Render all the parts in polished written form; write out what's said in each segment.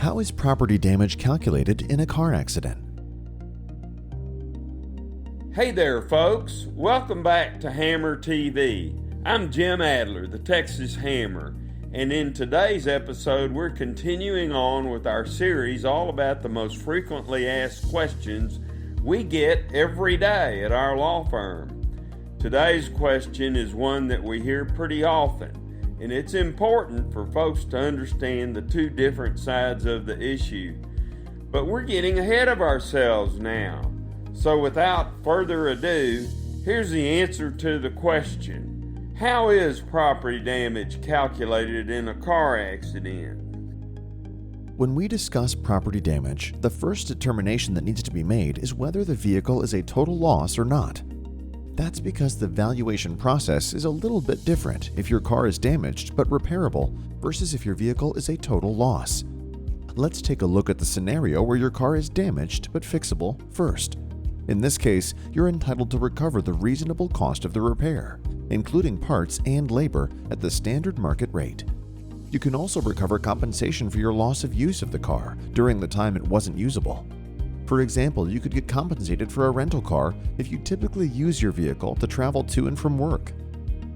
How is property damage calculated in a car accident? Hey there, folks. Welcome back to Hammer TV. I'm Jim Adler, the Texas Hammer, and in today's episode, we're continuing on with our series all about the most frequently asked questions we get every day at our law firm. Today's question is one that we hear pretty often, and it's important for folks to understand the two different sides of the issue. But we're getting ahead of ourselves now. So without further ado, here's the answer to the question. How is property damage calculated in a car accident? When we discuss property damage, the first determination that needs to be made is whether the vehicle is a total loss or not. That's because the valuation process is a little bit different if your car is damaged but repairable versus if your vehicle is a total loss. Let's take a look at the scenario where your car is damaged but fixable first. In this case, you're entitled to recover the reasonable cost of the repair, including parts and labor, at the standard market rate. You can also recover compensation for your loss of use of the car during the time it wasn't usable. For example, you could get compensated for a rental car if you typically use your vehicle to travel to and from work.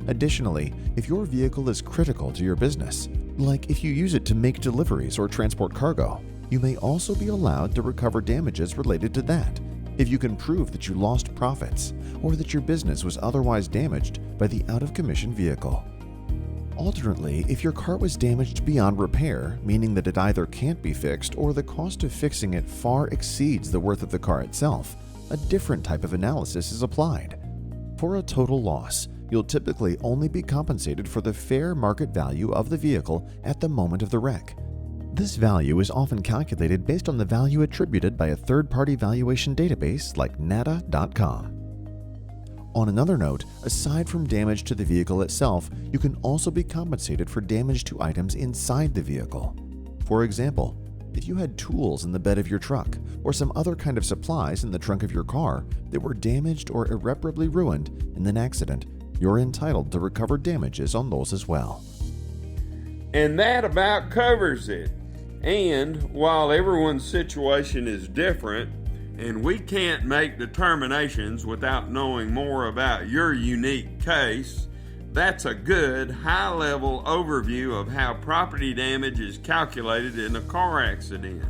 Additionally, if your vehicle is critical to your business, like if you use it to make deliveries or transport cargo, you may also be allowed to recover damages related to that if you can prove that you lost profits or that your business was otherwise damaged by the out-of-commission vehicle. Alternately, if your car was damaged beyond repair, meaning that it either can't be fixed or the cost of fixing it far exceeds the worth of the car itself, a different type of analysis is applied. For a total loss, you'll typically only be compensated for the fair market value of the vehicle at the moment of the wreck. This value is often calculated based on the value attributed by a third-party valuation database like nata.com. On another note, aside from damage to the vehicle itself, you can also be compensated for damage to items inside the vehicle. For example, if you had tools in the bed of your truck or some other kind of supplies in the trunk of your car that were damaged or irreparably ruined in an accident, you're entitled to recover damages on those as well. And that about covers it. And while everyone's situation is different, and we can't make determinations without knowing more about your unique case, that's a good high-level overview of how property damage is calculated in a car accident.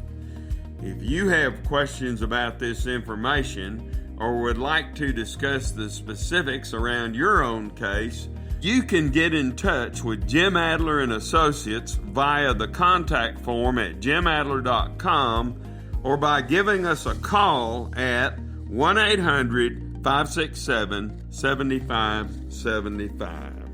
If you have questions about this information or would like to discuss the specifics around your own case, you can get in touch with Jim Adler and Associates via the contact form at jimadler.com or by giving us a call at 1-800-567-7575.